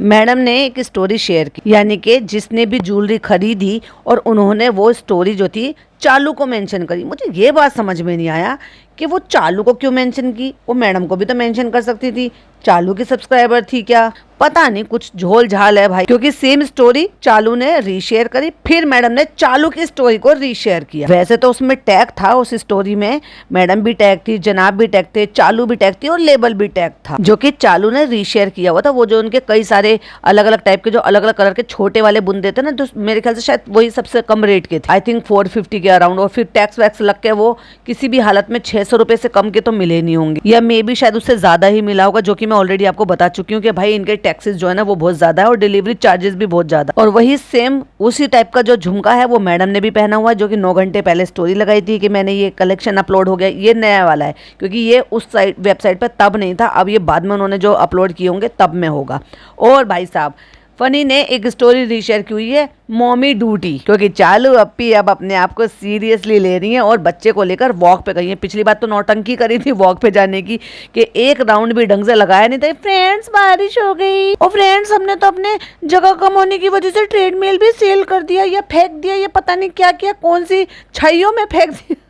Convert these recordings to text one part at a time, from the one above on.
Madam ने एक story share की, यानी कि जिसने भी ज्वेलरी खरीदी और उन्होंने वो स्टोरी जो थी चालू को मेंशन करी। मुझे ये बात समझ में नहीं आया कि वो चालू को क्यों मेंशन की, वो मैडम को भी तो मेंशन कर सकती थी। चालू की सब्सक्राइबर थी क्या, पता नहीं, कुछ झोल झाल है भाई, क्योंकि सेम स्टोरी चालू ने रीशेयर करी, फिर मैडम ने चालू की स्टोरी को रीशेयर किया। वैसे तो उसमें टैग था, उस स्टोरी में मैडम भी टैग थी, जनाब भी टैग थे, चालू भी टैग थी और लेबल भी टैग था, जो कि चालू ने रीशेयर किया हुआ था। वो जो उनके कई सारे अलग अलग टाइप के जो अलग अलग कलर के छोटे वाले बुंदे थे ना, तो मेरे ख्याल से शायद वही सबसे कम रेट के थे, आई थिंक 450 के अराउंड, और फिर टैक्स वैक्स लग के वो किसी भी हालत में 600 रुपए से कम के तो मिले नहीं होंगे, या मे बी शायद उससे ज्यादा ही मिला होगा, जो कि मैं ऑलरेडी आपको बता चुकी हूँ कि भाई इनके टैक्सेस जो है ना वो बहुत ज्यादा है और डिलीवरी चार्जेस भी बहुत ज्यादा। और वही सेम उसी टाइप का जो झुमका है वो मैडम ने भी पहना हुआ है, जो कि 9 घंटे पहले स्टोरी लगाई थी कि मैंने ये कलेक्शन अपलोड हो गया। ये नया वाला है, क्योंकि ये उस वेबसाइट पर तब नहीं था, अब ये बाद में उन्होंने जो अपलोड किए होंगे तब में होगा। और भाई साहब फनी ने एक स्टोरी रीशेयर की हुई है, मॉमी ड्यूटी, क्योंकि चालू अप्पी अब अपने आप को सीरियसली ले रही हैं और बच्चे को लेकर वॉक पे गई हैं। पिछली बार तो नौटंकी करी थी वॉक पे जाने की कि एक राउंड भी ढंग से लगाया नहीं था। फ्रेंड्स बारिश हो गई, और फ्रेंड्स हमने तो अपने जगह कम होने की वजह से ट्रेडमिल भी सेल कर दिया या फेंक दिया, या पता नहीं क्या किया, कौन सी छाइयों में फेंक दिया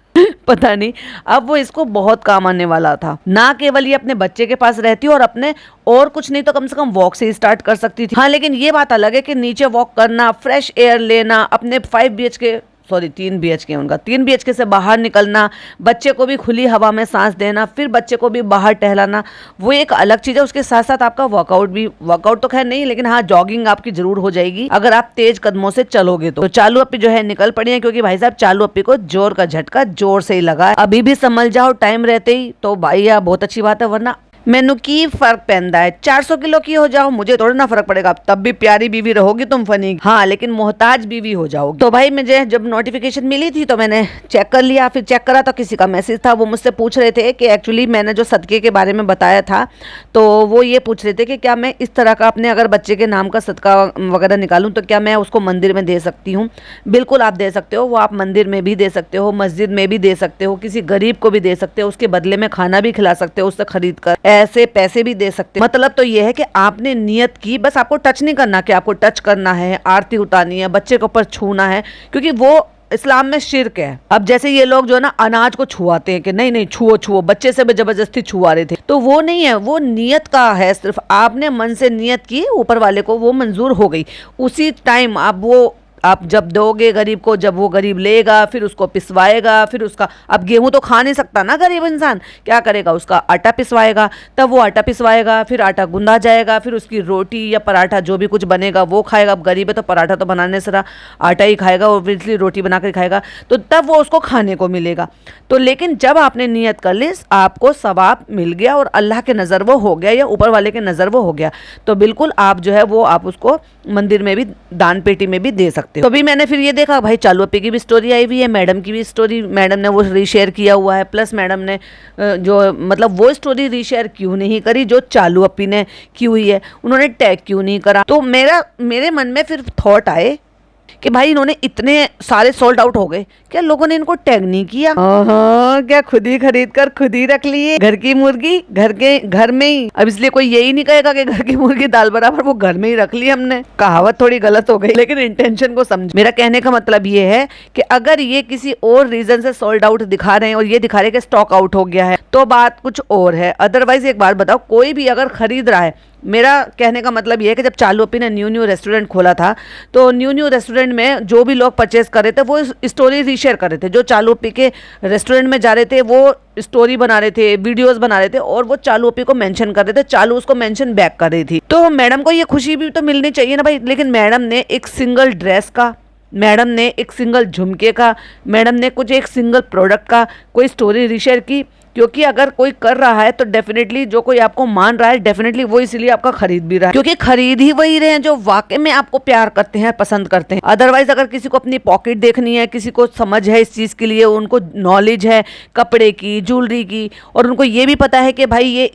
पता नहीं। अब वो इसको बहुत काम आने वाला था, ना केवल ये अपने बच्चे के पास रहती और अपने और कुछ नहीं तो कम से कम वॉक से ही स्टार्ट कर सकती थी। हाँ, लेकिन ये बात अलग है कि नीचे वॉक करना, फ्रेश एयर लेना, अपने 3 BHK उनका 3 BHK से बाहर निकलना, बच्चे को भी खुली हवा में सांस देना, फिर बच्चे को भी बाहर टहलाना, वो एक अलग चीज़ है। उसके साथ साथ आपका वर्कआउट तो खैर नहीं, लेकिन हाँ जॉगिंग आपकी जरूर हो जाएगी अगर आप तेज कदमों से चलोगे तो चालू अप्पी जो है निकल पड़ी है, क्योंकि भाई साहब चालू अप्पी को जोर का झटका जोर से ही लगा है। अभी भी संभल जाओ टाइम रहते ही तो भाई यार बहुत अच्छी बात है, वरना मैनू की फर्क पैंदा है, 400 किलो की हो जाओ मुझे थोड़ा ना फर्क पड़ेगा, तब भी प्यारी बीवी रहोगी तुम फनी। हाँ, लेकिन मोहताज बीवी हो जाओगी। तो भाई मुझे जब नोटिफिकेशन मिली थी तो मैंने चेक कर लिया, फिर चेक करा तो किसी का मैसेज था, वो मुझसे पूछ रहे थे कि एक्चुअली मैंने जो सदके के बारे में बताया था, तो वो ये पूछ रहे थे कि क्या मैं इस तरह का अपने अगर बच्चे के नाम का सदका वगैरह निकालूं तो क्या मैं उसको मंदिर में दे सकती हूँ। बिल्कुल आप दे सकते हो, वो आप मंदिर में भी दे सकते हो, मस्जिद में भी दे सकते हो, किसी गरीब को भी दे सकते हो, उसके बदले में खाना भी खिला सकते हो उससे खरीद कर, ऐसे पैसे भी दे सकते हैं। मतलब तो ये है कि आपने नियत की, बस आपको टच नहीं करना कि आपको टच करना है, आरती उतारनी है, बच्चे के ऊपर छूना है, क्योंकि वो इस्लाम में शिर्क है। अब जैसे ये लोग जो है ना अनाज को छुआते हैं कि नहीं नहीं छुओ छुओ, बच्चे से भी जबरदस्ती छुआ रहे थे, तो वो नहीं है, वो नियत का है। सिर्फ आपने मन से नियत की, ऊपर वाले को वो मंजूर हो गई, उसी टाइम आप जब दोगे गरीब को, जब वो गरीब लेगा फिर उसको पिसवाएगा, फिर उसका, अब गेहूं तो खा नहीं सकता ना गरीब इंसान, क्या करेगा, उसका आटा पिसवाएगा, तब वो आटा पिसवाएगा, फिर आटा गूंदा जाएगा, फिर उसकी रोटी या पराठा जो भी कुछ बनेगा वो खाएगा। अब गरीब है तो पराठा तो बनाने से आटा ही खाएगा और फिर रोटी बना कर खाएगा, तो तब वो उसको खाने को मिलेगा। तो लेकिन जब आपने नियत कर ली, आपको सवाब मिल गया और अल्लाह के नज़र वो हो गया या ऊपर वाले के नज़र वो हो गया, तो बिल्कुल आप जो है वो आप उसको मंदिर में भी, दान पेटी में भी दे सकते। तो अभी मैंने फिर ये देखा भाई चालू अप्पी की भी स्टोरी आई हुई है, मैडम की भी स्टोरी मैडम ने वो रीशेयर किया हुआ है, प्लस मैडम ने जो मतलब वो स्टोरी रीशेयर क्यों नहीं करी जो चालू अप्पी ने की हुई है, उन्होंने टैग क्यों नहीं करा। तो मेरे मन में फिर थॉट आए कि भाई इन्होंने इतने सारे सोल्ड आउट हो गए, क्या लोगों ने इनको टैग नहीं किया? क्या खुद ही खरीद कर खुद ही रख लिए? घर की मुर्गी घर में ही। अब इसलिए कोई यही नहीं कहेगा कि घर की मुर्गी दाल बराबर, वो घर में ही रख ली हमने। कहावत थोड़ी गलत हो गई, लेकिन इंटेंशन को समझ। मेरा कहने का मतलब ये है कि अगर ये किसी और रीजन से सोल्ड आउट दिखा रहे हैं और ये दिखा रहे हैं कि स्टॉक आउट हो गया है, तो बात कुछ और है। अदरवाइज एक बात बताओ, कोई भी अगर खरीद रहा है, मेरा कहने का मतलब ये है कि जब चालू अप्पी ने न्यू रेस्टोरेंट खोला था, तो न्यू रेस्टोरेंट में जो भी लोग परचेस कर रहे थे वो स्टोरी रीशेयर कर रहे थे। जो चालू अप्पी के रेस्टोरेंट में जा रहे थे वो स्टोरी बना रहे थे, वीडियोस बना रहे थे, और वो चालू अप्पी को मेंशन कर रहे थे, चालू उसको मेंशन बैक कर रही थी। तो मैडम को ये खुशी भी तो मिलनी चाहिए ना भाई। लेकिन मैडम ने एक सिंगल ड्रेस का, मैडम ने एक सिंगल झुमके का, मैडम ने कुछ एक सिंगल प्रोडक्ट का कोई स्टोरी रीशेयर की, क्योंकि अगर कोई कर रहा है तो डेफिनेटली जो कोई आपको मान रहा है डेफिनेटली वो इसलिए आपका खरीद भी रहा है, क्योंकि खरीद ही वही रहे हैं जो वाकई में आपको प्यार करते हैं, पसंद करते हैं। अदरवाइज अगर किसी को अपनी पॉकेट देखनी है, किसी को समझ है इस चीज़ के लिए, उनको नॉलेज है कपड़े की, ज्वेलरी की, और उनको ये भी पता है कि भाई ये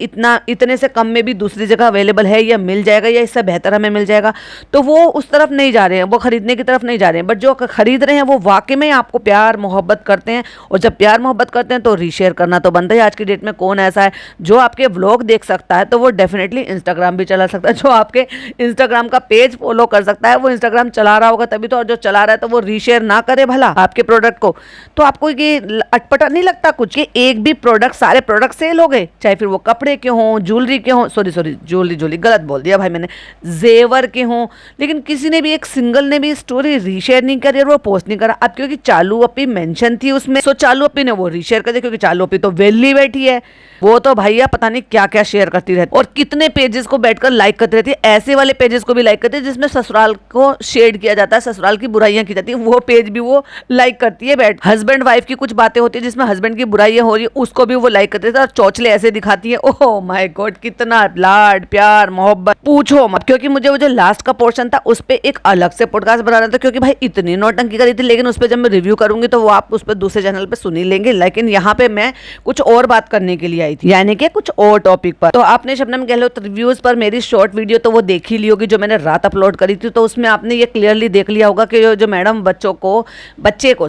इतने से कम में भी दूसरी जगह अवेलेबल है या मिल जाएगा या इससे बेहतर हमें मिल जाएगा, तो वो उस तरफ नहीं जा रहे हैं, वो खरीदने की तरफ नहीं जा रहे हैं। बट जो खरीद रहे हैं वो वाकई में आपको प्यार मोहब्बत करते हैं, और जब प्यार मोहब्बत करते हैं तो रीशेयर करना तो बनता जानता है आज की डेट में कौन ऐसा है जो आपके व्लॉग देख सकता है, तो वो डेफिनेटली इंस्टाग्राम भी चला सकता है। जो आपके इंस्टाग्राम का पेज फॉलो कर सकता है वो इंस्टाग्राम चला रहा होगा तभी तो, और जो चला रहा है तो वो रीशेयर ना करे भला आपके प्रोडक्ट को। तो आपको ये अटपटा नहीं लगता कुछ कि एक भी प्रोडक्ट, सारे प्रोडक्ट सेल हो गए, चाहे फिर वो कपड़े के हों, ज्वेलरी के हों, सॉरी ज्वेलरी गलत बोल दिया भाई मैंने, जेवर के हों, लेकिन किसी ने भी, एक सिंगल ने भी स्टोरी रीशेयर नहीं करी और वो पोस्ट नहीं करा। अब क्योंकि चालू अपी मेंशन थी उसमें, सो चालू अपी ने वो रीशेयर कर दिया, क्योंकि चालू अपी तो वेली बैठी है, वो तो भैया पता नहीं क्या क्या शेयर करती रहती, और कितने पेजेस को बैठकर लाइक करती रहती है। ऐसे वाले पेजेस को भी लाइक करती है जिसमें ससुराल को शेड किया जाता है, ससुराल की बुराइयां की जाती है, वो पेज भी वो लाइक करती है बैठ। हस्बैंड वाइफ की कुछ बातें होती है जिसमें हस्बैंड की बुराइयां हो रही है, उसको भी वो लाइक करते हैं और चौचले ऐसे दिखाती है। ओह माय गॉड, कितना लाड प्यार मोहब्बत पूछो मत। क्योंकि मुझे वो जो लास्ट का पोर्शन था उस पर एक अलग से पॉडकास्ट बनाना था, क्योंकि भाई इतनी नौटंकी करी थी, लेकिन उस पर जब मैं रिव्यू करूंगी तो वो आप उस पर दूसरे चैनल पे सुन ही लेंगे। लेकिन यहाँ पे मैं कुछ और बात करने के लिए आई थी, यानी कि कुछ और टॉपिक पर। तो आपने शबनम गहलोत रिव्यूज पर मेरी शॉर्ट वीडियो तो वो देख ही ली होगी जो मैंने रात अपलोड करी थी, तो उसमें आपने ये क्लियरली देख लिया होगा कि जो मैडम बच्चे को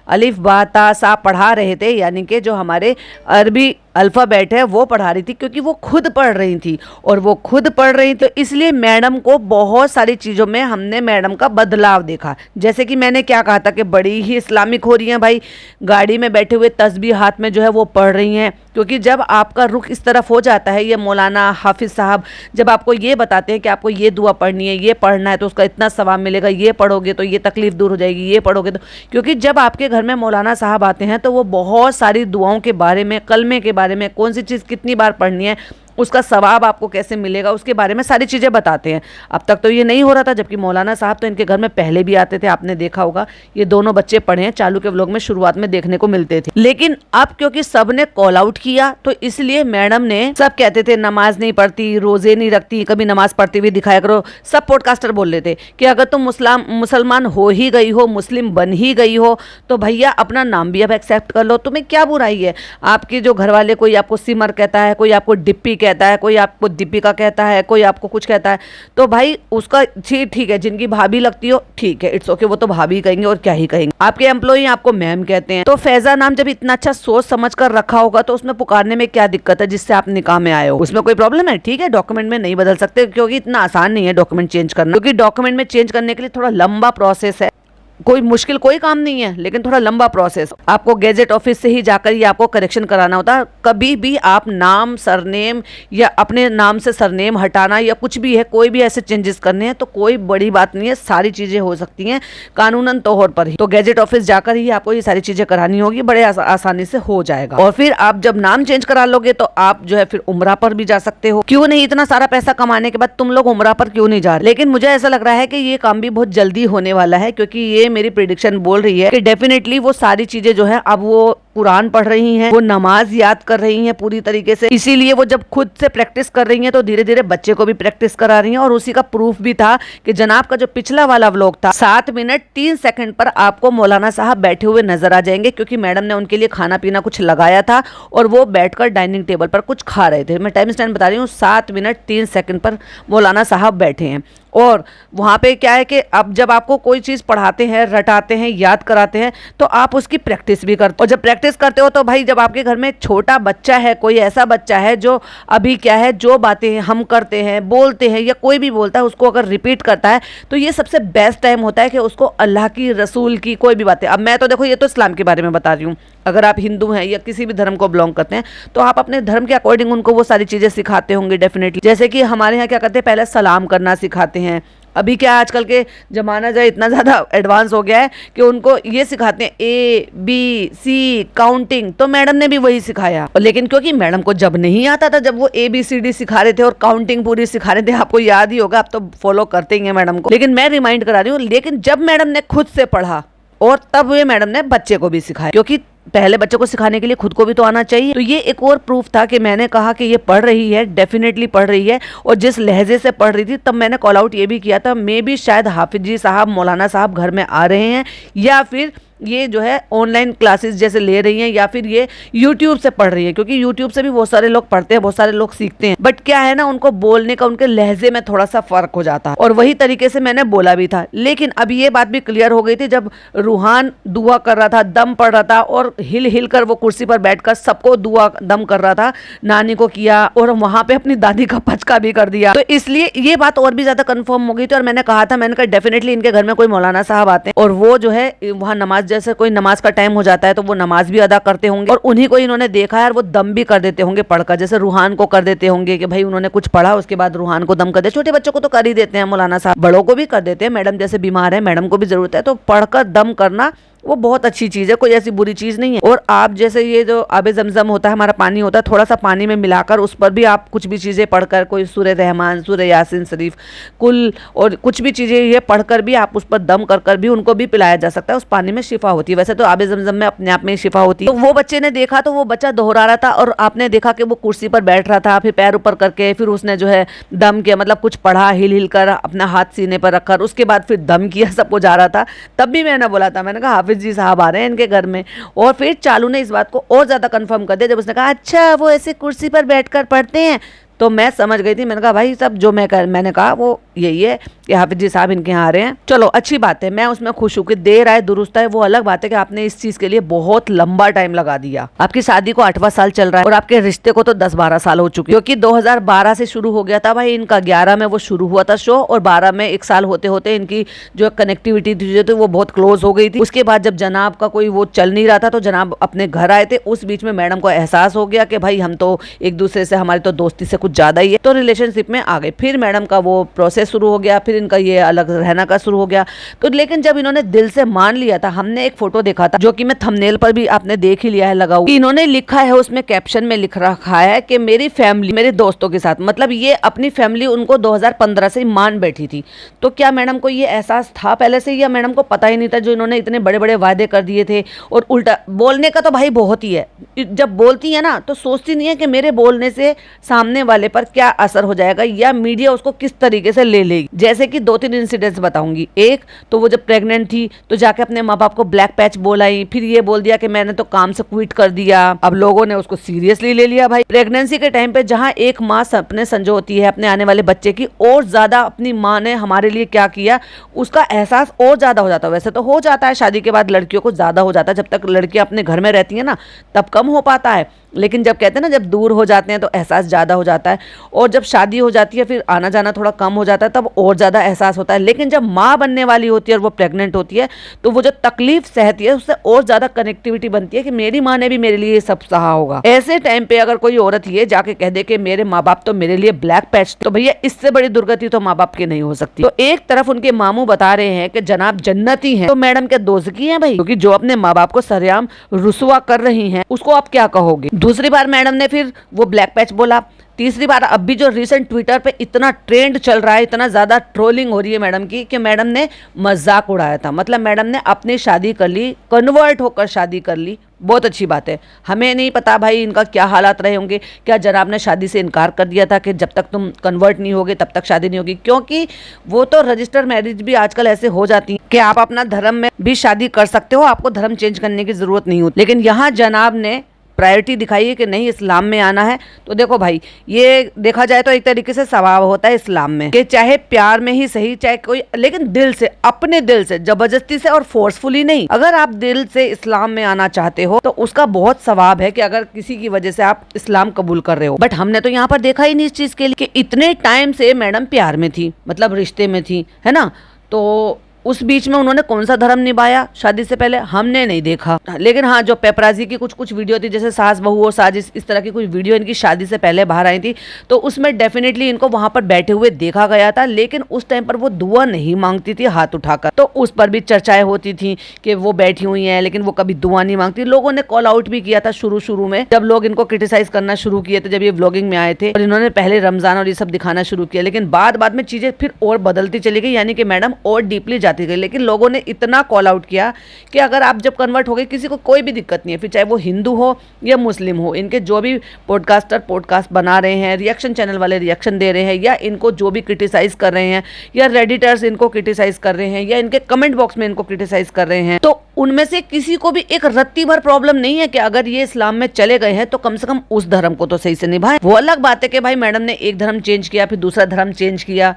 अलिफ बा ता सा पढ़ा रहे थे, यानी कि जो हमारे अरबी अल्फ़ाबेट है वो पढ़ा रही थी, क्योंकि वो खुद पढ़ रही थी, और वो खुद पढ़ रही तो इसलिए मैडम को बहुत सारी चीज़ों में हमने मैडम का बदलाव देखा। जैसे कि मैंने क्या कहा था कि बड़ी ही इस्लामिक हो रही हैं भाई, गाड़ी में बैठे हुए तस्बीह हाथ में जो है वो पढ़ रही हैं, क्योंकि जब आपका रुख इस तरफ हो जाता है, ये मौलाना हाफिज़ साहब जब आपको ये बताते हैं कि आपको ये दुआ पढ़नी है, ये पढ़ना है तो उसका इतना सवाब मिलेगा, ये पढ़ोगे तो ये तकलीफ दूर हो जाएगी, ये पढ़ोगे तो, क्योंकि जब आपके घर में मौलाना साहब आते हैं तो वो बहुत सारी दुआओं के बारे में, कलमे के बारे में, कौन सी चीज़ कितनी बार पढ़नी है, उसका सवाब आपको कैसे मिलेगा, उसके बारे में सारी चीज़ें बताते हैं। अब तक तो ये नहीं हो रहा था, जबकि मौलाना साहब तो इनके घर में पहले भी आते थे, आपने देखा होगा, ये दोनों बच्चे पढ़े हैं, चालू के व्लॉग में शुरुआत में देखने को मिलते थे। लेकिन अब क्योंकि सब ने कॉल आउट किया तो इसलिए मैडम ने, सब कहते थे नमाज नहीं पढ़ती, रोजे नहीं रखती, कभी नमाज पढ़ती हुई दिखाया करो, सब पॉडकास्टर बोल रहे थे कि अगर तुम मुसलमान हो ही गई हो, मुस्लिम बन ही गई हो, तो भैया अपना नाम भी अब एक्सेप्ट कर लो, तुम्हें क्या बुराई है। आपके जो घर वाले, कोई आपको सिमर कहता है, कोई आपको डिप्पी कहता है, कोई आपको दीपिका कहता है, कोई आपको कुछ कहता है, तो भाई उसका ठीक है, जिनकी भाभी लगती हो ठीक है, इट्स ओके, वो तो भाभी कहेंगे और क्या ही कहेंगे। आपके एम्प्लॉई आपको मैम कहते हैं, तो फैजा नाम जब इतना अच्छा सोच समझ कर रखा होगा तो उसमें पुकारने में क्या दिक्कत है, जिससे आप निकाह में आए हो, उसमें कोई प्रॉब्लम है। ठीक है, डॉक्यूमेंट में नहीं बदल सकते क्योंकि इतना आसान नहीं है डॉक्यूमेंट चेंज करना, क्योंकि डॉक्यूमेंट में चेंज करने के लिए थोड़ा लंबा प्रोसेस है, कोई मुश्किल कोई काम नहीं है, लेकिन थोड़ा लंबा प्रोसेस। आपको गैजेट ऑफिस से ही जाकर ये आपको करेक्शन कराना होता है। कभी भी आप नाम, सरनेम या अपने नाम से सरनेम हटाना या कुछ भी है, कोई भी ऐसे चेंजेस करने हैं तो कोई बड़ी बात नहीं है, सारी चीज़ें हो सकती हैं कानूनन तौर पर ही। तो गैजेट ऑफिस जाकर ही आपको ये सारी चीज़ें करानी होगी, बड़े आसानी से हो जाएगा। और फिर आप जब नाम चेंज करा लोगे तो आप जो है फिर उम्रा पर भी जा सकते हो। क्यों नहीं, इतना सारा पैसा कमाने के बाद तुम लोग उम्रा पर क्यों नहीं जा रहे। लेकिन मुझे ऐसा लग रहा है कि ये काम भी बहुत जल्दी होने वाला है, क्योंकि ये मेरी प्रेडिक्शन बोल रही है कि डेफिनेटली वो सारी चीजें जो है, अब वो कुरान पढ़ रही हैं, वो नमाज याद कर रही हैं पूरी तरीके से, इसीलिए वो जब खुद से प्रैक्टिस कर रही हैं तो धीरे धीरे बच्चे को भी प्रैक्टिस करा रही हैं। और उसी का प्रूफ भी था कि जनाब का जो पिछला वाला व्लॉग था 7 मिनट 3 सेकंड पर आपको मौलाना साहब बैठे हुए नजर आ जाएंगे, क्योंकि मैडम ने उनके लिए खाना पीना कुछ लगाया था और वो बैठकर डाइनिंग टेबल पर कुछ खा रहे थे। मैं टाइम स्टैंड बता रही हूँ, 7 मिनट 3 सेकंड पर मौलाना साहब बैठे हैं। और वहाँ पे क्या है कि अब जब आपको कोई चीज़ पढ़ाते हैं, रटाते हैं, याद कराते हैं, तो आप उसकी प्रैक्टिस भी करते हो। और जब प्रैक्टिस करते हो तो भाई जब आपके घर में छोटा बच्चा है, कोई ऐसा बच्चा है जो अभी क्या है, जो बातें हम करते हैं, बोलते हैं, या कोई भी बोलता है उसको अगर रिपीट करता है, तो ये सबसे बेस्ट टाइम होता है कि उसको अल्लाह की, रसूल की कोई भी बातें। अब मैं तो देखो ये तो इस्लाम के बारे में बता रही हूँ, अगर आप हिंदू हैं या किसी भी धर्म को बिलोंग करते हैं तो आप अपने धर्म के अकॉर्डिंग उनको वो सारी चीज़ें सिखाते होंगे डेफिनेटली। जैसे कि हमारे यहाँ क्या करते हैं, पहले सलाम करना सिखाते हैं। अभी क्या आजकल के ज़माना जो इतना ज़्यादा एडवांस हो गया है कि उनको ये सिखाते हैं ABC काउंटिंग, तो मैडम ने भी वही सिखाया। लेकिन क्योंकि मैडम को जब नहीं आता था, जब वो ABCD सिखा रहे थे और काउंटिंग पूरी सिखा रहे थे, आपको याद ही होगा, आप तो फॉलो करते ही हैं मैडम को, लेकिन मैं रिमाइंड करा रही हूँ। लेकिन जब मैडम ने खुद से पढ़ा और तब ये मैडम ने बच्चे को भी सिखाया, क्योंकि पहले बच्चों को सिखाने के लिए खुद को भी तो आना चाहिए। तो ये एक और प्रूफ था कि मैंने कहा कि ये पढ़ रही है, डेफिनेटली पढ़ रही है, और जिस लहजे से पढ़ रही थी तब मैंने कॉल आउट ये भी किया था, मे भी शायद हाफिज जी साहब, मौलाना साहब घर में आ रहे हैं, या फिर ये जो है ऑनलाइन क्लासेस जैसे ले रही हैं या फिर ये यूट्यूब से पढ़ रही है, क्योंकि यूट्यूब से भी बहुत सारे लोग पढ़ते हैं, बहुत सारे लोग सीखते हैं, बट क्या है ना, उनको बोलने का, उनके लहजे में थोड़ा सा फर्क हो जाता है। और वही तरीके से मैंने बोला भी था। लेकिन अब ये बात भी क्लियर हो गई थी जब रूहान दुआ कर रहा था, दम पड़ रहा था और हिल हिल कर वो कुर्सी पर बैठकर सबको दुआ दम कर रहा था, नानी को किया और वहां पे अपनी दादी का पचका भी कर दिया। तो इसलिए ये बात और भी ज्यादा कंफर्म हो गई थी। और मैंने कहा था, मैंने कहा डेफिनेटली इनके घर में कोई मौलाना साहब आते हैं और वो जो है वहाँ नमाज, जैसे कोई नमाज का टाइम हो जाता है तो वो नमाज भी अदा करते होंगे और उन्हीं को इन्होंने देखा है और वो दम भी कर देते होंगे पढ़कर, जैसे रूहान को कर देते होंगे कि भाई उन्होंने कुछ पढ़ा उसके बाद रूहान को दम कर दे। छोटे बच्चों को तो कर ही देते हैं मौलाना साहब, बड़ों को भी कर देते हैं। मैडम जैसे बीमार है, मैडम को भी जरूरत है, तो पढ़कर दम करना वो बहुत अच्छी चीज़ है, कोई ऐसी बुरी चीज़ नहीं है। और आप जैसे ये जो आबे जमजम होता है, हमारा पानी होता है, थोड़ा सा पानी में मिलाकर उस पर भी आप कुछ भी चीज़ें पढ़कर, कोई सूरह रहमान, सूरह यासीन शरीफ, कुल और कुछ भी चीज़ें ये पढ़कर भी आप उस पर दम कर भी उनको भी पिलाया जा सकता है। उस पानी में शिफा होती है। वैसे तो आबे जमजम में अपने आप में शिफा होती है। तो वो बच्चे ने देखा तो वो बच्चा दोहरा रहा था और आपने देखा कि वो कुर्सी पर बैठ रहा था, फिर पैर ऊपर करके फिर उसने जो है दम किया, मतलब कुछ पढ़ा हिल हिल कर, अपना हाथ सीने पर रखकर, उसके बाद फिर दम किया, सबको जा रहा था। तब भी मैंने बोला था, मैंने कहा हाफिज जी साहब आ रहे हैं के घर में। और फिर चालू ने इस बात को और ज्यादा कंफर्म कर दिया जब उसने कहा अच्छा वो ऐसे कुर्सी पर बैठकर पढ़ते हैं, तो मैं समझ गई थी। मैंने कहा भाई सब जो मैंने कहा वो यही है कि हाफिज जी साहब इनके यहाँ आ रहे हैं। चलो अच्छी बात है, मैं उसमें खुश हूँ कि देर आए दुरुस्त आए। वो अलग बात है कि आपने इस चीज के लिए बहुत लंबा टाइम लगा दिया। आपकी शादी को 8वां साल चल रहा है और आपके रिश्ते को तो 10-12 साल हो चुके, क्योंकि 2012 से शुरू हो गया था भाई इनका, 11 में वो शुरू हुआ था शो और 12 में 1 साल होते होते इनकी जो कनेक्टिविटी थी वो बहुत क्लोज हो गई थी। उसके बाद जब जनाब का कोई वो चल नहीं रहा था तो जनाब अपने घर आए थे। उस बीच में मैडम को एहसास हो गया कि भाई हम तो एक दूसरे से, हमारी तो दोस्ती से कुछ ज्यादा ही है, तो रिलेशनशिप में आ गए। फिर मैडम का वो प्रोसेस शुरू हो गया, फिर इनका ये अलग रहना का शुरू हो गया। तो लेकिन जब इन्होंने दिल से मान लिया था, हमने एक फोटो देखा था जो कि मैं थंबनेल पर भी आपने देख ही लिया है लगा हुआ, इन्होंने लिखा है उसमें कैप्शन में लिख रखा है कि मेरी फैमिली मेरे दोस्तों के साथ, मतलब ये अपनी फैमिली उनको 2015 से मान बैठी थी। तो क्या मैडम को ये एहसास था पहले से या मैडम को पता ही नहीं था जो इन्होंने इतने बड़े बड़े वादे कर दिए थे? और उल्टा बोलने का तो भाई बहुत ही है, जब बोलती है ना तो सोचती नहीं है कि मेरे बोलने से सामने वाले पर क्या असर हो जाएगा या मीडिया उसको किस तरीके से ले लेगी। जैसे कि 2-3 इंसिडेंट्स बताऊंगी। एक तो वो जब प्रेग्नेंट थी तो जाके अपने माँ बाप को ब्लैक पैच बोलाई, फिर ये बोल दिया कि मैंने तो काम से क्विट कर दिया। अब लोगों ने उसको सीरियसली ले लिया भाई। प्रेगनेंसी के टाइम पे जहाँ एक माँ सपने संजोती है अपने आने वाले बच्चे की, और ज्यादा अपनी माँ ने हमारे लिए क्या किया उसका एहसास और ज्यादा हो जाता है। वैसे तो हो जाता है शादी के बाद लड़कियों को ज्यादा हो जाता है, जब तक लड़कियां अपने घर में रहती है ना तब कम हो पाता है, लेकिन जब कहते हैं ना जब दूर हो जाते हैं तो एहसास ज़्यादा हो जाता है, और जब शादी हो जाती है फिर आना जाना थोड़ा कम हो जाता है तब और ज़्यादा एहसास होता है। लेकिन जब माँ बनने वाली होती है और वो प्रेग्नेंट होती है तो वो जो तकलीफ सहती है उससे और ज़्यादा कनेक्टिविटी बनती है कि मेरी माँ ने भी मेरे लिए सब सहा होगा। ऐसे टाइम पे अगर कोई औरत ये जाके कह दे कि मेरे माँ बाप तो मेरे लिए ब्लैक पैच, तो भैया इससे बड़ी दुर्गति तो माँ बाप की नहीं हो सकती। तो एक तरफ उनके मामू बता रहे हैं कि जनाब जन्नती हैं, तो मैडम के दोजकी हैं भाई, क्योंकि जो अपने माँ बाप को सरेआम रुसवा कर रही हैं उसको आप क्या कहोगे। दूसरी बार मैडम ने फिर वो ब्लैक पैच बोला। तीसरी बार अब भी जो रिसेंट ट्विटर पे इतना ट्रेंड चल रहा है, इतना ज़्यादा ट्रोलिंग हो रही है मैडम की कि मैडम ने मजाक उड़ाया था। मतलब मैडम ने अपनी शादी कर ली, कन्वर्ट होकर शादी कर ली। बहुत अच्छी बात है। हमें नहीं पता भाई इनका क्या हालात रहे होंगे, क्या जनाब ने शादी से इनकार कर दिया था कि जब तक तुम कन्वर्ट नहीं होगे तब तक शादी नहीं होगी, क्योंकि वो तो रजिस्टर मैरिज भी आजकल ऐसे हो जाती है कि आप अपना धर्म में भी शादी कर सकते हो, आपको धर्म चेंज करने की जरूरत नहीं होती। लेकिन यहाँ जनाब ने प्रायोरिटी दिखाई है कि नहीं इस्लाम में आना है। तो देखो भाई ये देखा जाए तो एक तरीके से स्वभाव होता है इस्लाम में कि चाहे प्यार में ही सही, चाहे कोई, लेकिन दिल से, अपने दिल से, जबरदस्ती से और फोर्सफुली नहीं। अगर आप दिल से इस्लाम में आना चाहते हो तो उसका बहुत सवाब है कि अगर किसी की वजह से आप इस्लाम कबूल कर रहे हो। बट हमने तो यहाँ पर देखा ही नहीं इस चीज के लिए कि इतने टाइम से मैडम प्यार में थी, मतलब रिश्ते में थी, है ना। तो उस बीच में उन्होंने कौन सा धर्म निभाया शादी से पहले हमने नहीं देखा। लेकिन हाँ, जो पेपराजी की कुछ वीडियो थी, जैसे सास बहू और साजिश, इस तरह की कुछ वीडियो इनकी शादी से पहले बाहर आई थी, तो उसमें डेफिनेटली इनको वहां पर बैठे हुए देखा गया था। लेकिन उस टाइम पर वो दुआ नहीं मांगती थी हाथ उठाकर, तो उस पर भी चर्चाएं होती थी कि वो बैठी हुई है लेकिन वो कभी दुआ नहीं मांगती। लोगों ने कॉल आउट भी किया था शुरू में, जब लोग इनको क्रिटिसाइज करना शुरू किए थे, जब ये व्लॉगिंग में आए थे और इन्होंने पहले रमजान और ये सब दिखाना शुरू किया। लेकिन बाद में चीजें फिर और बदलती चली गई, यानी कि मैडम और डीपली जाती जाती थी, लेकिन लोगों ने इतना कॉल आउट किया कि अगर आप जब कन्वर्ट हो गए किसी को कोई भी दिक्कत नहीं है, फिर चाहे वो हिंदू हो या मुस्लिम हो, इनके जो भी पॉडकास्टर पॉडकास्ट बना रहे हैं, रिएक्शन चैनल वाले रिएक्शन दे रहे हैं, या इनको जो भी क्रिटिसाइज कर रहे हैं, या रेडिटर्स इनको क्रिटिसाइज कर रहे हैं, या इनके कमेंट बॉक्स में इनको क्रिटिसाइज कर रहे हैं, तो उनमें से किसी को भी एक रत्ती भर प्रॉब्लम नहीं है कि अगर ये इस्लाम में चले गए हैं तो कम से कम उस धर्म को तो सही से निभाएं। वो अलग बात है कि भाई मैडम ने एक धर्म चेंज किया फिर दूसरा धर्म चेंज किया,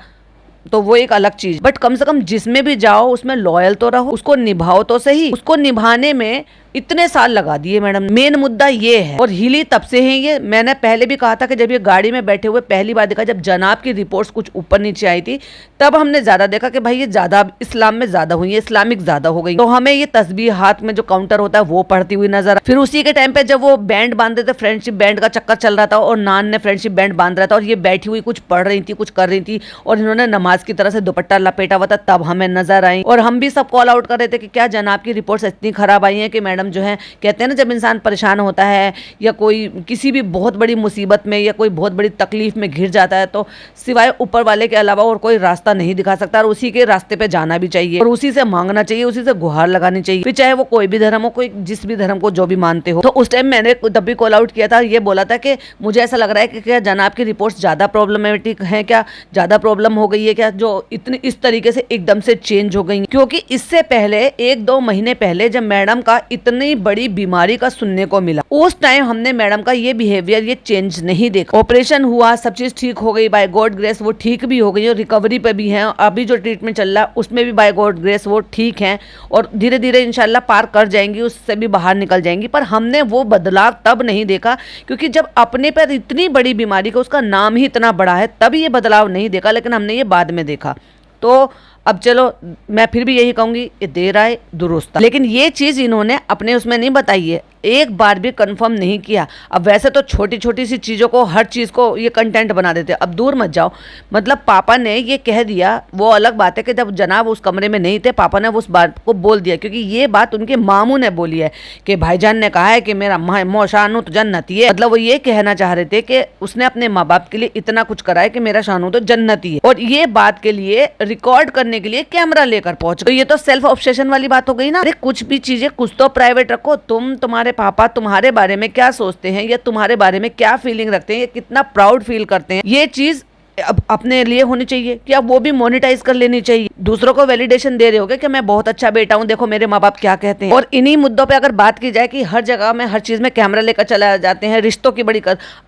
तो वो एक अलग चीज, बट कम से कम जिसमें भी जाओ उसमें लॉयल तो रहो, उसको निभाओ तो सही। उसको निभाने में इतने साल लगा दिए मैडम। मेन मुद्दा ये है, और हिली तब से है ये। मैंने पहले भी कहा था कि जब ये गाड़ी में बैठे हुए पहली बार देखा, जब जनाब की रिपोर्ट्स कुछ ऊपर नीचे आई थी, तब हमने ज्यादा देखा कि भाई ये ज्यादा इस्लाम में ज्यादा हुई है, इस्लामिक ज्यादा हो गई। तो हमें ये तस्बीह हाथ में जो काउंटर होता है वो पढ़ती हुई नजर। फिर उसी के टाइम पे जब वो बैंड बांधे थे, फ्रेंडशिप बैंड का चक्कर चल रहा था और नान ने फ्रेंडशिप बैंड बांध रहा था और ये बैठी हुई कुछ पढ़ रही थी, कुछ कर रही थी, और इन्होंने नमाज की तरह से दुपट्टा लपेटा हुआ था, तब हमें नजर आई। और हम भी सब कॉल आउट कर रहे थे कि क्या जनाब की रिपोर्ट्स इतनी खराब आई है कि मैडम जो है कहते हैं ना, जब इंसान परेशान होता है या कोई किसी भी बहुत बड़ी मुसीबत में या कोई बहुत बड़ी तकलीफ में घिर जाता है, तो सिवाय ऊपर वाले के अलावा और कोई रास्ता नहीं दिखा सकता, और उसी के रास्ते पे जाना भी चाहिए और उसी से मांगना चाहिए, उसी से गुहार लगानी चाहिए, फिर चाहे वो कोई भी धर्म हो, कोई जिस भी धर्म को जो भी मानते हो। तो उस टाइम मैंने तब भी कॉल आउट किया था, ये बोला था कि मुझे ऐसा लग रहा है कि क्या जनाब की रिपोर्ट्स ज्यादा प्रॉब्लमेटिक है, क्या ज्यादा प्रॉब्लम हो गई है क्या, जो इतनी इस तरीके से एकदम से चेंज हो गई। क्योंकि इससे पहले 1-2 महीने पहले जब मैडम का इतनी बड़ी बीमारी का सुनने को मिला, उस टाइम हमने मैडम का ये बिहेवियर, ये चेंज नहीं देखा। ऑपरेशन हुआ, सब चीज ठीक हो गई, बाय गॉड ग्रेस वो ठीक भी हो गई और रिकवरी पे भी है। अभी जो ट्रीटमेंट चल रहा है उसमें भी बाय गॉड ग्रेस वो ठीक है और धीरे धीरे इंशाल्लाह पार कर जाएंगी, उससे भी बाहर निकल जाएंगी। पर हमने वो बदलाव तब नहीं देखा, क्योंकि जब अपने पर इतनी बड़ी बीमारी का उसका नाम ही इतना बड़ा है, तब ये बदलाव नहीं देखा, लेकिन हमने ये बाद में देखा। तो अब चलो, मैं फिर भी यही कहूंगी, ये देर आए दुरुस्त। लेकिन ये चीज इन्होंने अपने उसमें नहीं बताई है, एक बार भी कंफर्म नहीं किया। अब वैसे तो छोटी छोटी सी चीज़ों को, हर चीज़ को ये कंटेंट बना देते हैं। अब दूर मत जाओ, मतलब पापा ने ये कह दिया, वो अलग बात है कि जब जनाब उस कमरे में नहीं थे, पापा ने उस बात को बोल दिया, क्योंकि ये बात उनके मामू ने बोली है कि भाईजान ने कहा है कि मेरा शानू तो जन्नती है। मतलब वो ये कहना चाह रहे थे कि उसने अपने माँ बाप के लिए इतना कुछ करा है कि मेरा शानू तो जन्नती है, और ये बात के लिए रिकॉर्ड करने के लिए कैमरा लेकर पहुंच। तो ये तो सेल्फ ऑब्सेशन वाली बात हो गई ना। अरे कुछ भी चीजें कुछ तो प्राइवेट रखो। तुम्हारे पापा तुम्हारे बारे में क्या सोचते हैं या तुम्हारे बारे में क्या फीलिंग रखते हैं या कितना प्राउड फील करते हैं, ये चीज अब अपने लिए होनी चाहिए। क्या वो भी मोनेटाइज कर लेनी चाहिए? दूसरों को वैलिडेशन दे रहे होगे कि मैं बहुत अच्छा बेटा हूं, देखो मेरे माँ बाप क्या कहते हैं। और इन्हीं मुद्दों पे अगर बात की जाए कि हर जगह में हर चीज में कैमरा लेकर चला जाते हैं, रिश्तों की बड़ी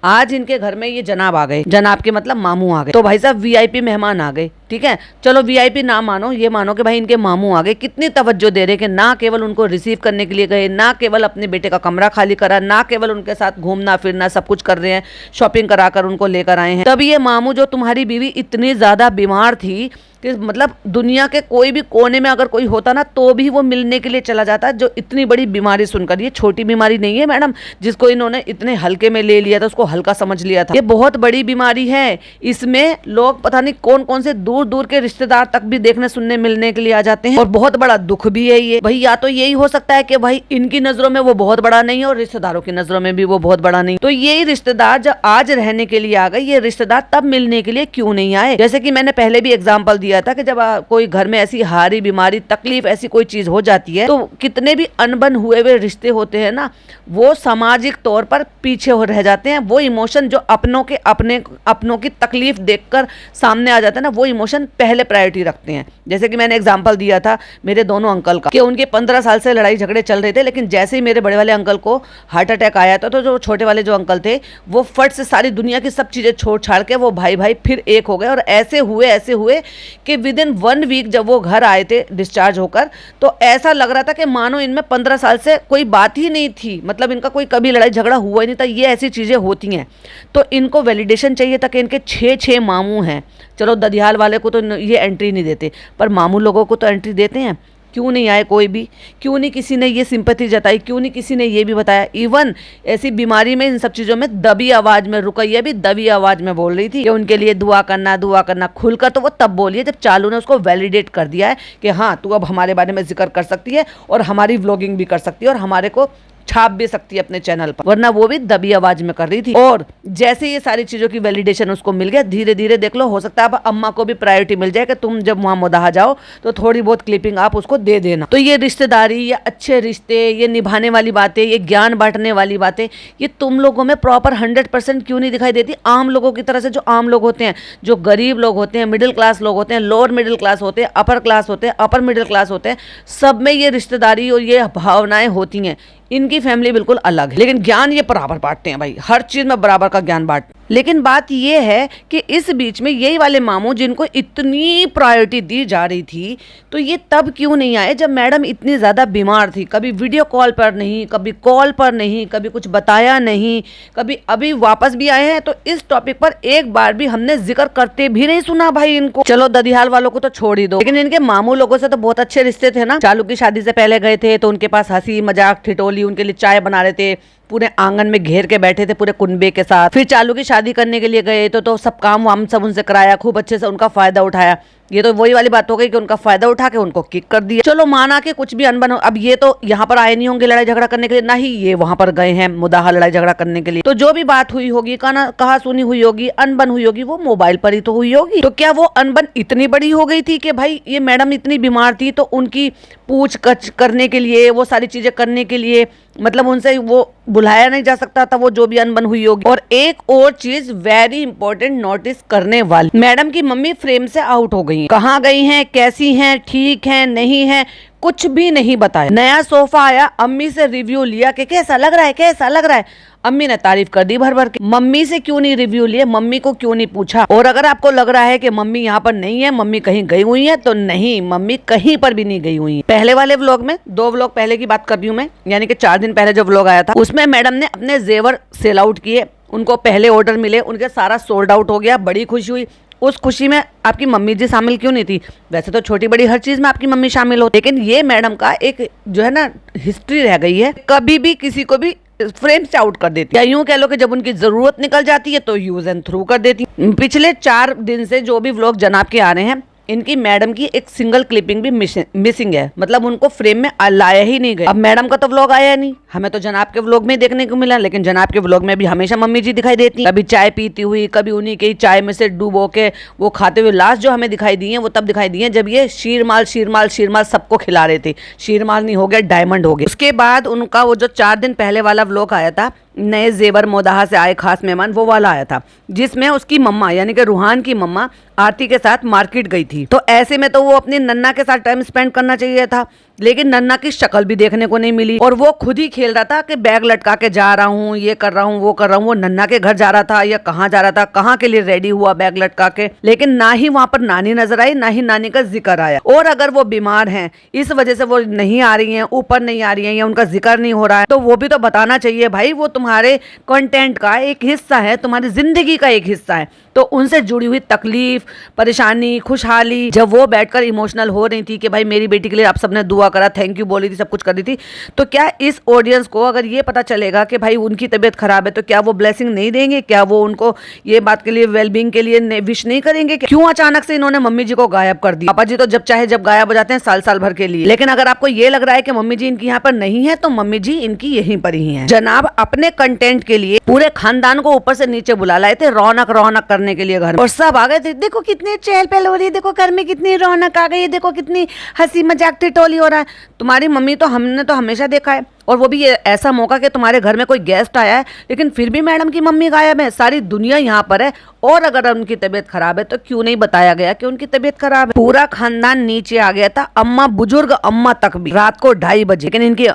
आज इनके घर में ये जनाब आ गए, जनाब के मतलब मामू आ गए, तो भाई साहब वीआईपी मेहमान आ गए, ठीक है, चलो वीआईपी ना मानो, ये मानो कि भाई इनके मामू आ गए। कितनी तवज्जो दे रहे कि ना केवल उनको रिसीव करने के लिए गए, ना केवल अपने बेटे का कमरा खाली करा, ना केवल उनके साथ घूमना फिरना सब कुछ कर रहे हैं, शॉपिंग कराकर उनको लेकर आए हैं। तब ये मामू, जो तुम्हारी बीवी इतनी ज्यादा बीमार थी कि मतलब दुनिया के कोई भी कोने में अगर कोई होता ना तो भी वो मिलने के लिए चला जाता, जो इतनी बड़ी बीमारी सुनकर, ये छोटी बीमारी नहीं है मैडम जिसको इन्होंने इतने हल्के में ले लिया था, उसको हल्का समझ लिया था। ये बहुत बड़ी बीमारी है, इसमें लोग पता नहीं कौन कौन से दूर दूर के रिश्तेदार तक भी देखने सुनने मिलने के लिए आ जाते हैं, और बहुत बड़ा दुख भी है ये। भाई या तो यही हो सकता है कि भाई इनकी नजरों में वो बहुत बड़ा नहीं है और रिश्तेदारों की नजरों में भी वो बहुत बड़ा नहीं, तो यही रिश्तेदार जब आज रहने के लिए आ गए, ये रिश्तेदार तब मिलने के लिए क्यों नहीं आए? जैसे कि मैंने पहले भी एग्जाम्पल दिया था कि जब कोई घर में ऐसी हारी बीमारी तकलीफ ऐसी कोई चीज हो जाती है, तो कितने भी अनबन हुए हुए रिश्ते होते हैं ना, वो सामाजिक तौर पर पीछे हो रह जाते हैं। वो इमोशन जो अपनों के अपनों की तकलीफ देखकर सामने आ जाता है ना, वो इमोशन पहले प्रायोरिटी रखते हैं। जैसे कि मैंने एग्जाम्पल दिया था मेरे दोनों अंकल का, कि उनके 15 साल से लड़ाई झगड़े चल रहे थे, लेकिन जैसे ही मेरे बड़े वाले अंकल को हार्ट अटैक आया था, तो जो छोटे वाले जो अंकल थे वो फट से सारी दुनिया की सब चीजें छोड़ छाड़ के वो भाई भाई फिर एक हो गए। और ऐसे हुए कि विद इन 1 वीक जब वो घर आए थे डिस्चार्ज होकर, तो ऐसा लग रहा था कि मानो इनमें 15 साल से कोई बात ही नहीं थी, मतलब इनका कोई कभी लड़ाई झगड़ा हुआ ही नहीं था। ये ऐसी चीजें होती हैं, तो इनको वैलिडेशन चाहिए था कि इनके 6 मामू हैं। चलो ददियाल वाले को तो ये एंट्री नहीं देते, पर मामू लोगों को तो एंट्री देते हैं। क्यों नहीं आए कोई भी? क्यों नहीं किसी ने ये सिंपैथी जताई? क्यों नहीं किसी ने ये भी बताया? इवन ऐसी बीमारी में इन सब चीज़ों में दबी आवाज़ में, रुकैया भी दबी आवाज़ में बोल रही थी कि उनके लिए दुआ करना खुलकर, तो वो तब बोली है जब चालू ने उसको वैलिडेट कर दिया है कि हाँ तू अब हमारे बारे में जिक्र कर सकती है और हमारी व्लॉगिंग भी कर सकती है और हमारे को छाप भी सकती है अपने चैनल पर, वरना वो भी दबी आवाज में कर रही थी। और जैसे ये सारी चीजों की वैलिडेशन उसको मिल गया, धीरे धीरे देख लो, हो सकता है अब अम्मा को भी प्रायोरिटी मिल जाए कि तुम जब वहां मुदाहा जाओ तो थोड़ी बहुत क्लिपिंग आप उसको दे देना। तो ये रिश्तेदारी, ये अच्छे रिश्ते, ये निभाने वाली बातें, ये ज्ञान बांटने वाली बातें, ये तुम लोगों में प्रॉपर 100% क्यों नहीं दिखाई देती? आम लोगों की तरह से, जो आम लोग होते हैं, जो गरीब लोग होते हैं, मिडिल क्लास लोग होते हैं, लोअर मिडिल क्लास होते हैं, अपर क्लास होते हैं, अपर मिडिल क्लास होते हैं, सब में ये रिश्तेदारी और ये भावनाएं होती हैं। इनकी फैमिली बिल्कुल अलग है, लेकिन ज्ञान ये बराबर बांटते हैं भाई, हर चीज में बराबर का ज्ञान बांट। लेकिन बात ये है कि इस बीच में यही वाले मामू जिनको इतनी प्रायोरिटी दी जा रही थी, तो ये तब क्यों नहीं आए जब मैडम इतनी ज्यादा बीमार थी? कभी वीडियो कॉल पर नहीं, कभी कॉल पर नहीं, कभी कुछ बताया नहीं, कभी अभी वापस भी आए हैं तो इस टॉपिक पर एक बार भी हमने जिक्र करते भी नहीं सुना भाई इनको। चलो ददिहाल वालों को तो छोड़ ही दो, लेकिन इनके मामू लोगों से तो बहुत अच्छे रिश्ते थे ना। चालू की शादी से पहले गए थे तो उनके पास हंसी मजाक ठिठोली, उनके लिए चाय बना रहे थे, पूरे आंगन में घेर के बैठे थे पूरे कुनबे के साथ। फिर चालू की शादी करने के लिए गए तो सब काम वाम सब उनसे कराया, खूब अच्छे से उनका फायदा उठाया। ये तो वही वाली बात हो गई कि उनका फायदा उठा के उनको किक कर दिया। चलो माना कि कुछ भी अनबन हो, अब ये तो यहाँ पर आए नहीं होंगे लड़ाई झगड़ा करने के लिए, ना ही ये वहां पर गए हैं मुदाहा लड़ाई झगड़ा करने के लिए। तो जो भी बात हुई होगी, कहा सुनी हुई होगी, अनबन हुई होगी, वो मोबाइल पर ही तो हुई होगी। तो क्या वो अनबन इतनी बड़ी हो गई थी कि भाई ये मैडम इतनी बीमार थी तो उनकी पूछ कछ करने के लिए, वो सारी चीजें करने के लिए, मतलब उनसे वो बुलाया नहीं जा सकता था, वो जो भी अनबन हुई होगी। और एक और चीज वेरी इंपॉर्टेंट नोटिस करने वाली, मैडम की मम्मी फ्रेम से आउट हो गई हैं। कहाँ गई हैं, कैसी हैं, ठीक हैं, नहीं है, कुछ भी नहीं बताया। नया सोफा आया, अम्मी से रिव्यू लिया कि कैसा लग रहा है, कैसा लग रहा है। अम्मी ने तारीफ कर दी भर भर के। मम्मी से क्यों नहीं रिव्यू लिए, मम्मी को क्यों नहीं पूछा? और अगर आपको लग रहा है कि मम्मी यहाँ पर नहीं है, मम्मी कहीं गई हुई है, तो नहीं, मम्मी कहीं पर भी नहीं गई हुई है। पहले वाले व्लॉग में, 2 व्लॉग पहले की बात कर रही हूँ मैं, यानी कि 4 दिन पहले जो व्लॉग आया था, उसमें मैडम ने अपने जेवर सेल आउट किए, उनको पहले ऑर्डर मिले, उनके सारा सोल्ड आउट हो गया, बड़ी खुशी हुई। उस खुशी में आपकी मम्मी जी शामिल क्यों नहीं थी? वैसे तो छोटी बड़ी हर चीज में आपकी मम्मी शामिल हो, लेकिन ये मैडम का एक जो है ना हिस्ट्री रह गई है, कभी भी किसी को भी फ्रेम से आउट कर देती, या यूं कह लो कि जब उनकी जरूरत निकल जाती है तो यूज एंड थ्रू कर देती। पिछले 4 दिन से जो भी व्लॉग जनाब के आ रहे हैं, इनकी मैडम की एक सिंगल क्लिपिंग भी मिसिंग है, मतलब उनको फ्रेम में लाया ही नहीं गया। अब मैडम का तो व्लॉग आया नहीं, हमें तो जनाब के व्लॉग में देखने को मिला, लेकिन जनाब के व्लॉग में भी हमेशा मम्मी जी दिखाई देती, कभी चाय पीती हुई, कभी उन्हीं के चाय में से डूबो के वो खाते हुए। लास्ट जो हमें दिखाई दी है वो तब दिखाई दी है जब ये शीरमाल शीरमाल शीरमाल सबको खिला रहे थे। शीरमाल नहीं हो गया, डायमंड हो गया। उसके बाद उनका वो जो 4 दिन पहले वाला व्लॉग आया था, नए जेवर मोदाहा से आए खास मेहमान, वो वाला आया था, जिसमें उसकी मम्मा यानी कि रूहान की मम्मा आरती के साथ मार्केट गई थी। तो ऐसे में तो वो अपनी नन्ना के साथ टाइम स्पेंड करना चाहिए था, लेकिन नन्ना की शक्ल भी देखने को नहीं मिली, और वो खुद ही खेल रहा था कि बैग लटका के जा रहा हूँ, ये कर रहा हूँ, वो कर रहा हूँ। वो नन्ना के घर जा रहा था या कहाँ जा रहा था, कहाँ के लिए रेडी हुआ बैग लटका के, लेकिन ना ही वहां पर नानी नजर आई, ना ही नानी का जिक्र आया। और अगर वो बीमार हैं, इस वजह से वो नहीं आ रही हैं, ऊपर नहीं आ रही हैं, या उनका जिक्र नहीं हो रहा है, तो वो भी तो बताना चाहिए भाई। वो तुम्हारे कंटेंट का एक हिस्सा है, तुम्हारी जिंदगी का एक हिस्सा है, तो उनसे जुड़ी हुई तकलीफ, परेशानी, खुशहाली, जब वो बैठकर इमोशनल हो रही थी कि भाई मेरी बेटी के लिए आप सबने दुआ करा, थैंक यू बोली थी, सब कुछ कर रही थी, तो क्या इस ऑडियंस को अगर ये पता चलेगा कि भाई उनकी तबीयत खराब है, तो क्या वो ब्लेसिंग नहीं देंगे? क्या वो उनको ये बात के लिए, वेलबींग के लिए विश नहीं करेंगे? क्यों अचानक से इन्होंने मम्मी जी को गायब कर दिया? पापा जी तो जब चाहे जब गायब हो जाते हैं, साल साल भर के लिए। लेकिन अगर आपको ये लग रहा है कि मम्मी जी इनकी यहाँ पर नहीं है, तो मम्मी जी इनकी यहीं पर ही है। जनाब अपने कंटेंट के लिए पूरे खानदान को ऊपर से नीचे बुला लाए थे, रौनक रौनक करने के लिए घर में, और सब आ गए थे। देखो कितनी चहल पहल हो रही है, देखो घर में कितनी रौनक आ गई है, देखो कितनी हंसी मजाक ठिठोली हो रहा है। तुम्हारी मम्मी तो हमने तो हमेशा देखा है, और वो भी ये ऐसा मौका कि तुम्हारे घर में कोई गेस्ट आया है, लेकिन फिर भी मैडम की मम्मी गायब है, सारी दुनिया यहाँ पर है, और अगर उनकी तबीयत खराब है तो क्यों नहीं बताया गया कि उनकी तबीयत खराब है? पूरा खानदान नीचे आ गया था, अम्मा, बुजुर्ग अम्मा तक भी, रात को 2:30 बजे, लेकिन इनकी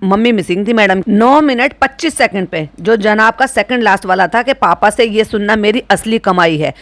मम्मी मिसिंग थी मैडम। 9 मिनट 25 सेकंड पे जो जनाब का सेकंड लास्ट वाला था कि पापा से ये सुनना मेरी असली कमाई है,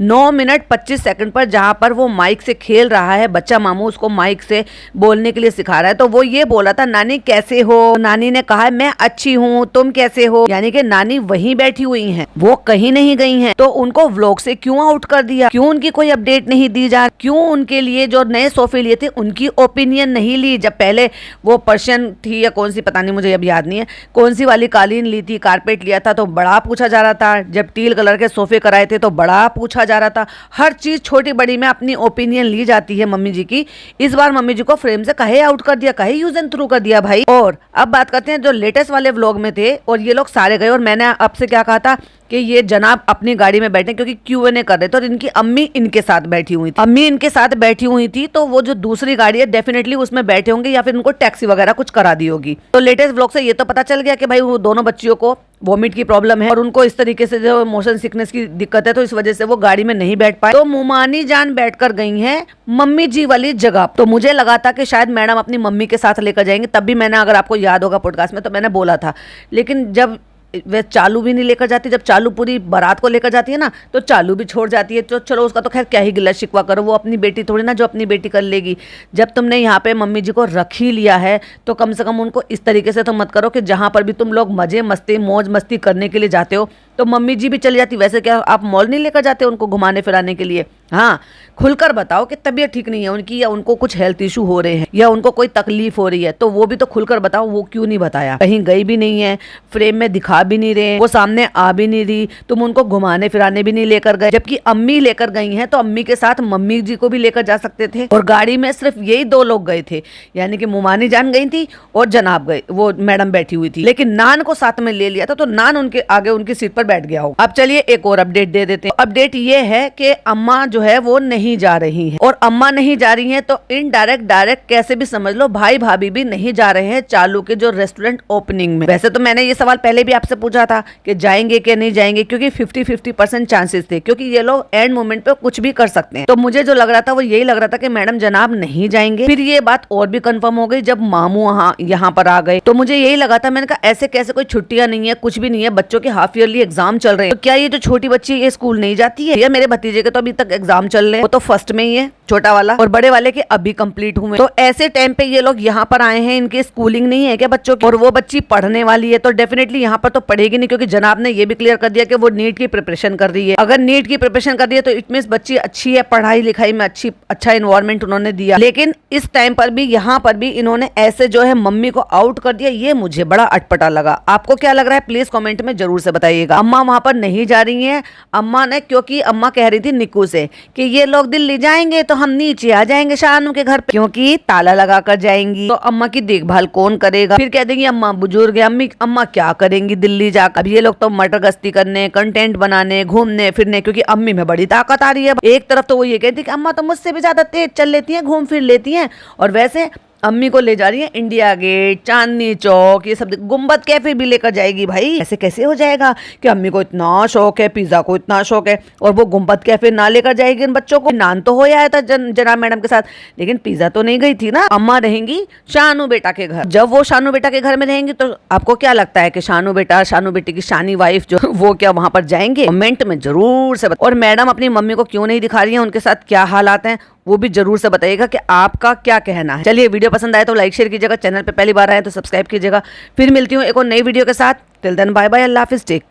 9 मिनट 25 सेकंड पर जहां पर वो माइक से खेल रहा है, बच्चा मामू उसको माइक से बोलने के लिए सिखा रहा है, तो वो ये बोला था, नानी कैसे हो? नानी ने कहा मैं अच्छी हूँ, तुम कैसे हो? यानी कि नानी वहीं बैठी हुई हैं, वो कहीं नहीं गई हैं। तो उनको व्लॉग से क्यों आउट कर दिया? क्यों उनकी कोई अपडेट नहीं दी जा? क्यों उनके लिए जो नए सोफे लिए थे उनकी ओपिनियन नहीं ली? जब पहले वो पर्शियन थी या कौन सी, पता नहीं, मुझे अब याद नहीं है, कौन सी वाली कालीन ली थी, कारपेट लिया था, तो बड़ा पूछा जा रहा था। जब टील कलर के सोफे कराए थे तो बड़ा पूछा जा रहा था। हर चीज छोटी बड़ी में अपनी ओपिनियन ली जाती है मम्मी जी की। इस बार मम्मी जी को फ्रेम से कहे आउट कर दिया, कहे यूज एंड थ्रू कर दिया भाई। और अब बात करते हैं जो लेटेस्ट वाले व्लॉग में थे और ये लोग सारे गए और मैंने आपसे क्या कहा था कि ये जनाब अपनी गाड़ी में बैठे क्योंकि Q&A कर रहे थे और इनकी अम्मी इनके साथ बैठी हुई थी। अम्मी इनके साथ बैठी हुई थी तो वो जो दूसरी गाड़ी है डेफिनेटली उसमें बैठे होंगे या फिर उनको टैक्सी वगैरह कुछ करा दी होगी। तो लेटेस्ट व्लॉग से ये तो पता चल गया कि भाई वो दोनों बच्चियों को वॉमिट की प्रॉब्लम है और उनको इस तरीके से जो मोशन सिकनेस की दिक्कत है तो इस वजह से वो गाड़ी में नहीं बैठ पाए। तो मुमानी जान बैठकर गई हैं मम्मी जी वाली जगह। तो मुझे लगा था कि शायद मैडम अपनी मम्मी के साथ लेकर जाएंगे, तब भी मैंने, अगर आपको याद होगा पॉडकास्ट में, तो मैंने बोला था। लेकिन जब वे चालू भी नहीं लेकर जाती, जब चालू पूरी बारात को लेकर जाती है ना तो चालू भी छोड़ जाती है। तो चलो उसका तो खैर क्या ही गिला शिकवा करो, वो अपनी बेटी थोड़ी ना जो अपनी बेटी कर लेगी। जब तुमने यहाँ पे मम्मी जी को रख ही लिया है तो कम से कम उनको इस तरीके से तो मत करो कि जहाँ पर भी तुम लोग मजे मस्ती मौज मस्ती करने के लिए जाते हो तो मम्मी जी भी चली जाती। वैसे क्या आप मॉल नहीं लेकर जाते उनको घुमाने फिराने के लिए? हाँ, खुलकर बताओ कि तबीयत ठीक नहीं है उनकी या उनको कुछ हेल्थ इशू हो रहे हैं या उनको कोई तकलीफ हो रही है तो वो भी तो खुलकर बताओ। वो क्यों नहीं बताया? कहीं गई भी नहीं है, फ्रेम में दिखा भी नहीं रहे, वो सामने आ भी नहीं रही, तुम उनको घुमाने फिराने भी नहीं लेकर गए। जबकि अम्मी लेकर गई हैं तो अम्मी के साथ मम्मी जी को भी लेकर जा सकते थे। और गाड़ी में सिर्फ यही दो लोग गए थे, यानी कि मुमानी जान गई थी और जनाब गए, वो मैडम बैठी हुई थी। लेकिन नान को साथ में ले लिया था तो नान उनके आगे उनकी सीट पर बैठ गया हो। अब चलिए एक और अपडेट दे देते हैं। अपडेट ये है कि अम्मा जो है वो नहीं जा रही है और अम्मा नहीं जा रही है तो इनडायरेक्ट डायरेक्ट कैसे भी समझ लो भाई भाभी भी नहीं जा रहे हैं चालू के जो रेस्टोरेंट ओपनिंग में। वैसे तो मैंने ये सवाल पहले भी आपसे पूछा था कि जाएंगे कि नहीं जाएंगे, क्योंकि 50-50% चांसेस थे, क्योंकि ये लोग एंड मोमेंट पे कुछ भी कर सकते हैं। तो मुझे जो लग रहा था वो यही लग रहा था कि मैडम जनाब नहीं जाएंगे। फिर ये बात और भी कंफर्म हो गई जब मामू यहाँ पर आ गए तो मुझे यही लगा था। मैंने कहा ऐसे कैसे, कोई छुट्टियां नहीं है, कुछ भी नहीं है, बच्चों के हाफ ईयरली एग्जाम चल रहे हैं, तो क्या ये जो छोटी बच्ची ये स्कूल नहीं जाती है? या मेरे भतीजे के तो अभी तक एग्जाम चल रहे हैं, वो तो फर्स्ट में ही है छोटा वाला, और बड़े वाले के अभी कंप्लीट हुए। तो ऐसे टाइम पे ये लोग यहाँ पर आए हैं, इनकी स्कूलिंग नहीं है क्या बच्चों की? और वो बच्ची पढ़ने वाली है तो डेफिनेटली यहाँ पर तो पढ़ेगी नहीं, क्योंकि जनाब ने ये भी क्लियर कर दिया कि वो नीट की प्रिपरेशन कर रही है। अगर नीट की प्रिपरेशन कर रही है तो इट मींस बच्ची अच्छी है, पढ़ाई लिखाई में अच्छा इन्वायरमेंट उन्होंने दिया। लेकिन इस टाइम पर भी यहाँ पर भी इन्होंने ऐसे जो है मम्मी को आउट कर दिया, ये मुझे बड़ा अटपटा लगा। आपको क्या लग रहा है प्लीज कमेंट में जरूर से बताइएगा। अम्मा वहां पर नहीं जा रही है, अम्मा ने, क्योंकि अम्मा कह रही थी निक्कू से कि ये लोग दिल्ली जाएंगे तो हम नीचे आ जाएंगे शानू के घर पे, क्योंकि ताला लगा कर जाएंगी तो अम्मा की देखभाल कौन करेगा? फिर कह देंगी अम्मा बुजुर्ग है, अम्मा क्या करेंगी दिल्ली जाकर? अब ये लोग तो मटर गश्ती करने, कंटेंट बनाने, घूमने फिरने, क्योंकि अम्मी में बड़ी ताकत आ रही है। एक तरफ तो वो ये कहती कि अम्मा तो मुझसे भी ज्यादा तेज चल लेती है, घूम फिर लेती हैं, और वैसे अम्मी को ले जा रही है इंडिया गेट, चांदनी चौक, ये सब, गुम्बद कैफे भी लेकर जाएगी। भाई ऐसे कैसे हो जाएगा कि अम्मी को इतना शौक है, पिज्जा को इतना शौक है और वो गुम्बद कैफे ना लेकर जाएगी इन बच्चों को? नान तो हो आया था जनाब मैडम के साथ, लेकिन पिज्जा तो नहीं गई थी ना। अम्मा रहेंगी शानू बेटा के घर। जब वो शानू बेटा के घर में रहेंगी तो आपको क्या लगता है कि शानू बेटी की शानी वाइफ जो वो क्या वहां पर जाएंगे? कमेंट में जरूर से और मैडम अपनी मम्मी को क्यों नहीं दिखा रही है, उनके साथ क्या हालात हैं, वो भी जरूर से बताइएगा कि आपका क्या कहना है। चलिए वीडियो पसंद आए तो लाइक शेयर कीजिएगा, चैनल पे पहली बार आए तो सब्सक्राइब कीजिएगा। फिर मिलती हूँ एक और नई वीडियो के साथ। टिल देन बाय बाय, अल्लाह हाफिज़, टेक